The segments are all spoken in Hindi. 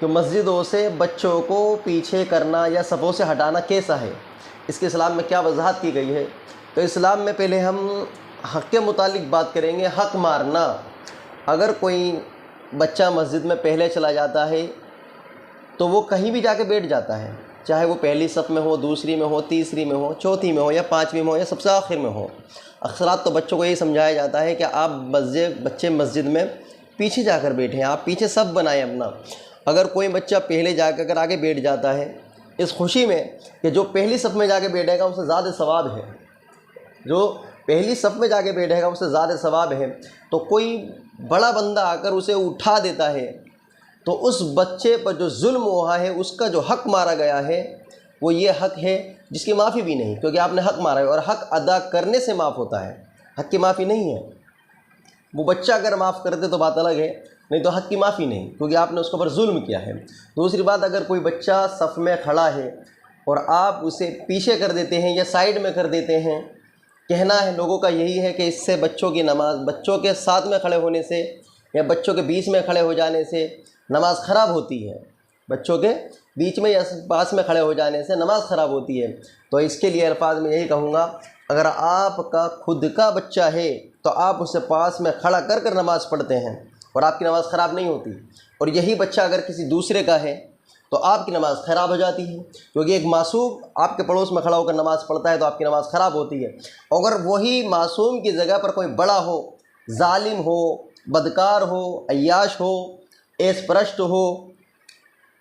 कि मस्जिदों से बच्चों को पीछे करना या सफ़ों से हटाना कैसा है, इसके इस्लाम में क्या वजाहत की गई है। तो इस्लाम में पहले हम हक़ के मुतालिक बात करेंगे। हक़ मारना, अगर कोई बच्चा मस्जिद में पहले चला जाता है तो वो कहीं भी जाके बैठ जाता है, चाहे वो पहली सफ़ में हो, दूसरी में हो, तीसरी में हो, चौथी में हो या पाँचवीं में हो या सबसे आखिर में हो। अक्सरात तो बच्चों को यही समझाया जाता है कि आप बच्चे मस्जिद में पीछे जाकर बैठें, आप पीछे सब बनाएं अपना। अगर कोई बच्चा पहले जाकर अगर आगे बैठ जाता है इस खुशी में कि जो पहली सफ़ में जाके बैठेगा उससे ज़्यादा सवाब है, जो पहली सफ़ में जाके बैठेगा उससे ज़्यादा सवाब है, तो कोई बड़ा बंदा आकर उसे उठा देता है तो उस बच्चे पर जो जुल्म हुआ है, उसका जो हक़ मारा गया है, वो ये हक़ है जिसकी माफ़ी भी नहीं, क्योंकि आपने हक़ मारा है और हक़ अदा करने से माफ़ होता है, हक़ की माफ़ी नहीं है। वो बच्चा अगर माफ़ कर दे तो बात अलग है, नहीं तो हक़ की माफ़ी नहीं, क्योंकि आपने उसके ऊपर जुल्म किया है। दूसरी बात, अगर कोई बच्चा सफ़ में खड़ा है और आप उसे पीछे कर देते हैं या साइड में कर देते हैं, कहना है लोगों का यही है कि इससे बच्चों की नमाज, बच्चों के साथ में खड़े होने से या बच्चों के बीच में खड़े हो जाने से नमाज ख़राब होती है, बच्चों के बीच में या पास में खड़े हो जाने से नमाज ख़राब होती है। तो इसके लिए अल्फाज में यही कहूँगा, अगर आपका खुद का बच्चा है तो आप उसे पास में खड़ा कर कर नमाज़ पढ़ते हैं और आपकी नमाज़ ख़राब नहीं होती। और यही बच्चा अगर किसी दूसरे का है तो आपकी नमाज़ ख़राब हो जाती है, क्योंकि एक मासूम आपके पड़ोस में खड़ा होकर नमाज़ पढ़ता है तो आपकी नमाज़ ख़राब होती है। अगर वही मासूम की जगह पर कोई बड़ा हो, जालिम हो, बदकार हो, अय्याश हो, एस परस्त हो,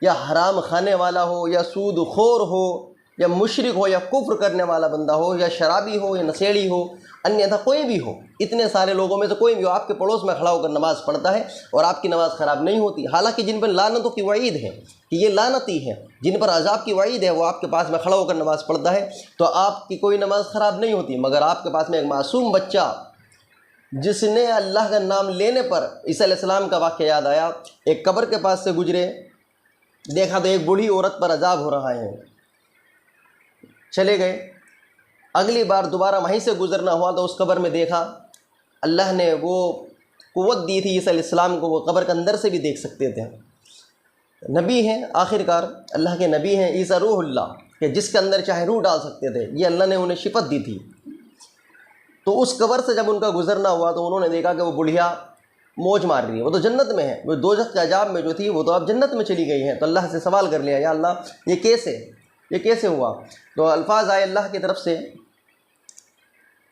या हराम खाने वाला हो, या सूद खोर हो, या मुशरिक हो, या कुफ्र करने वाला बंदा हो, या शराबी हो, या नशेड़ी हो, अन्यथा कोई भी हो, इतने सारे लोगों में से कोई भी हो, आपके पड़ोस में खड़ा होकर नमाज़ पढ़ता है और आपकी नमाज़ ख़राब नहीं होती। हालांकि जिन पर लानतों की वईद है कि ये लानती है, जिन पर अजाब की वईद है, वो आपके पास में खड़ा होकर नमाज़ पढ़ता है तो आपकी कोई नमाज़ ख़राब नहीं होती। मगर आपके पास में एक मासूम बच्चा जिसने अल्लाह का नाम लेने पर, ईसा अलैहिस्सलाम का वाक़या याद आया, एक कब्र के पास से गुजरे, देखा तो एक बूढ़ी औरत पर अजाब हो रहा है, चले गए। अगली बार दोबारा वहीं से गुज़रना हुआ तो उस कब्र में देखा, अल्लाह ने वो क़ुव्वत दी थी ईसा अलैहिस्सलाम को, वो कब्र के अंदर से भी देख सकते थे। नबी हैं, आखिरकार अल्लाह के नबी हैं, ईसा रूहुल्लाह, कि जिसके अंदर चाहे रूह डाल सकते थे, ये अल्लाह ने उन्हें शिफ़त दी थी। तो उस कब्र से जब उनका गुज़रना हुआ तो उन्होंने देखा कि वो बुढ़िया मौज मार रही है, वो तो जन्नत में है, वो दोज़ख के अजाब में जो थी वो तो अब जन्नत में चली गई है। तो अल्लाह से सवाल कर लिया, या अल्लाह ये कैसे हुआ। तो अल्फाज आए अल्लाह की तरफ से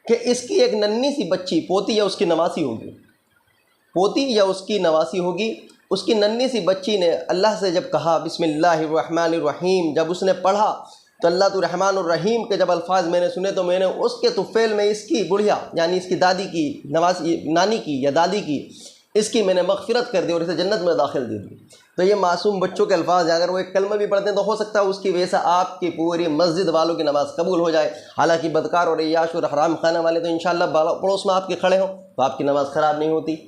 कि इसकी एक नन्ही सी बच्ची, पोती या उसकी नवासी होगी, पोती या उसकी नवासी होगी, उसकी नन्ही सी बच्ची ने अल्लाह से जब कहा बिस्मिल्लाहिर्रहमानिर्रहीम, जब उसने पढ़ा तो अल्लाह तो रहमान और रहीम के जब अल्फाज मैंने सुने तो मैंने उसके तुफ़ैल में इसकी बुढ़िया यानी इसकी दादी की, नानी की या दादी की, इसकी मैंने मग़फ़िरत कर दी और इसे जन्नत में दाखिल दे दी। तो ये मासूम बच्चों के अल्फाज, अगर वो एक कलमा भी पढ़ते हैं तो हो सकता है उसकी वजह से आपकी पूरी मस्जिद वालों की नमाज़ कबूल हो जाए। हालांकि बदकार और अय्याश और हराम खाने वाले तो इंशाअल्लाह पड़ोस में आपके खड़े हों तो आपकी नमाज़ ख़राब नहीं होती।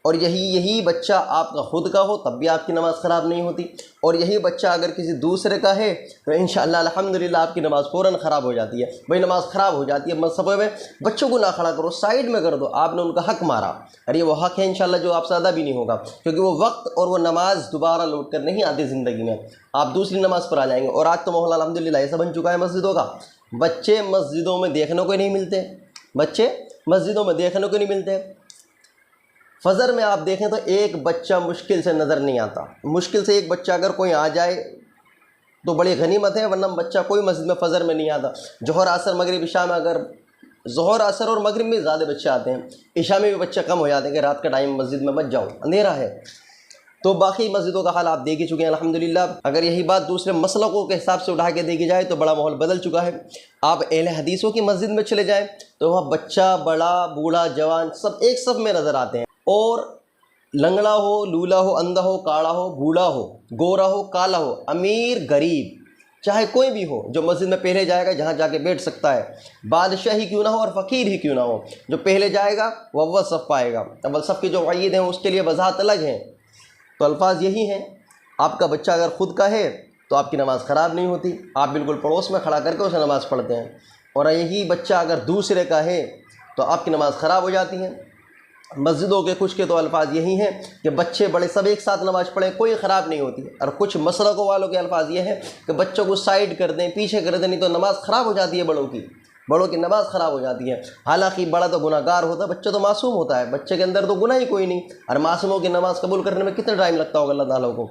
और यही बच्चा आपका खुद का हो तब भी आपकी नमाज़ ख़राब नहीं होती। और यही बच्चा अगर किसी दूसरे का है तो इंशाअल्लाह अल्हम्दुलिल्लाह आपकी नमाज़ फ़ौरन ख़राब हो जाती है। भाई नमाज़ ख़राब हो जाती है, मसफ़े में बच्चों को ना खड़ा करो, साइड में कर दो, आपने उनका हक़ मारा, और ये वो हक़ है इंशाअल्लाह जो आपसे अदा भी नहीं होगा, क्योंकि वो वक्त और वो नमाज़ दोबारा लौट कर नहीं आती ज़िंदगी में, आप दूसरी नमाज़ पर आ जाएंगे। और आज तो माहौल अल्हम्दुलिल्लाह ऐसा बन चुका है मस्जिदों का, बच्चे मस्जिदों में देखने को नहीं मिलते, बच्चे मस्जिदों में देखने को नहीं मिलते। फ़जर में आप देखें तो एक बच्चा मुश्किल से नज़र नहीं आता, मुश्किल से एक बच्चा अगर कोई आ जाए तो बड़ी गनीमत है, वरना बच्चा कोई मस्जिद में फ़जर में नहीं आता। जोहर असर मगरिब इशा में, अगर जोहर असर और मगरिब में ज़्यादा बच्चे आते हैं, इशा में भी बच्चे कम हो जाते हैं कि रात का टाइम मस्जिद में मत जाओ, अंधेरा है। तो बाकी मस्जिदों का हाल आप देख ही चुके हैं अल्हम्दुलिल्लाह। अगर यही बात दूसरे मसलकों के हिसाब से उठा के देखी जाए तो बड़ा माहौल बदल चुका है। आप अहले हदीसों की मस्जिद में चले जाएँ तो वहाँ बच्चा, बड़ा, बूढ़ा, जवान सब एक सफ़ में नज़र आते हैं। और लंगड़ा हो, लूला हो, अंधा हो, काड़ा हो, बूढ़ा हो, गोरा हो, काला हो, अमीर, गरीब, चाहे कोई भी हो, जो मस्जिद में पहले जाएगा जहाँ जाके बैठ सकता है, बादशाह ही क्यों ना हो और फ़कीर ही क्यों ना हो, जो पहले जाएगा वो अव्वल सफ़ पाएगा। अव्वल सफ़ की जो वईद हैं उसके लिए वज़ाहत अलग है। तो अल्फाज यही हैं, आपका बच्चा अगर ख़ुद का है तो आपकी नमाज़ ख़राब नहीं होती, आप बिल्कुल पड़ोस में खड़ा करके उसे नमाज़ पढ़ते हैं। और यही बच्चा अगर दूसरे का है तो आपकी नमाज़ ख़राब हो जाती है। मस्जिदों के कुछ के तो अल्फाज यही हैं कि बच्चे बड़े सब एक साथ नमाज़ पढ़ें, कोई ख़राब नहीं होती। और कुछ मसलकों वालों के अल्फाज ये हैं कि बच्चों को साइड कर दें, पीछे कर दें, नहीं तो नमाज़ ख़राब हो जाती है, बड़ों की नमाज़ ख़राब हो जाती है। हालांकि बड़ा तो गुनाहगार होता है, बच्चा तो मासूम होता है, बच्चे के अंदर तो गुनाह ही कोई नहीं। और मासूमों की नमाज़ कबूल करने में कितना टाइम लगता होगा अल्लाह ताला को।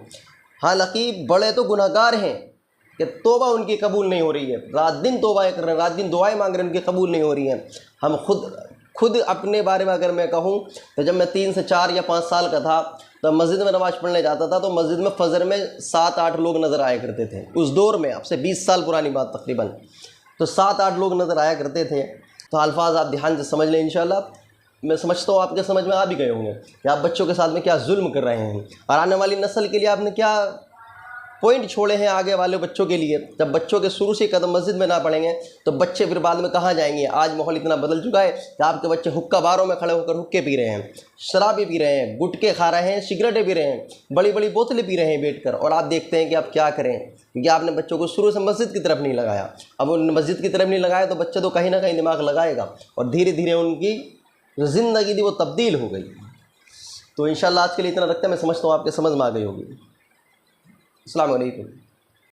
हालांकि बड़े तो गुनाहगार हैं कि तौबा उनकी कबूल नहीं हो रही है, रात दिन तौबाएँ कर रहे हैं, रात दिन दुआएँ मांग रहे हैं, उनकी कबूल नहीं हो रही हैं। हम खुद अपने बारे में अगर मैं कहूँ तो जब मैं 3 से 4 या 5 साल का था तो मस्जिद में नमाज़ पढ़ने जाता था, तो मस्जिद में फ़जर में 7-8 लोग नज़र आया करते थे उस दौर में, अब से 20 साल पुरानी बात तकरीबन। तो 7-8 लोग नज़र आया करते थे। तो अल्फाज आप ध्यान से समझ लें, इंशाअल्लाह। मैं समझता हूँ आपके समझ में आ भी गए होंगे कि आप बच्चों के साथ में क्या जुल्म कर रहे हैं और आने वाली नस्ल के लिए आपने क्या पॉइंट छोड़े हैं आगे वाले बच्चों के लिए। जब बच्चों के शुरू से कदम मस्जिद में ना पड़ेंगे तो बच्चे फिर बाद में कहाँ जाएंगे। आज माहौल इतना बदल चुका है कि आपके बच्चे हुक्का बारों में खड़े होकर हुक्के पी रहे हैं, शराबी पी रहे हैं, गुटके खा रहे हैं, सिगरेटें पी रहे हैं, बड़ी बड़ी बोतलें पी रहे हैं बैठकर। और आप देखते हैं कि आप क्या करें, क्योंकि आपने बच्चों को शुरू से मस्जिद की तरफ नहीं लगाया। अब उन मस्जिद की तरफ नहीं लगाया तो बच्चे तो कहीं ना कहीं दिमाग लगाएगा और धीरे धीरे उनकी जो ज़िंदगी थी वो तब्दील हो गई। तो इंशाअल्लाह आज के लिए इतना रखते हैं। मैं समझता हूँ आपके समझ में आ गई होगी। अस्सलाम वालेकुम।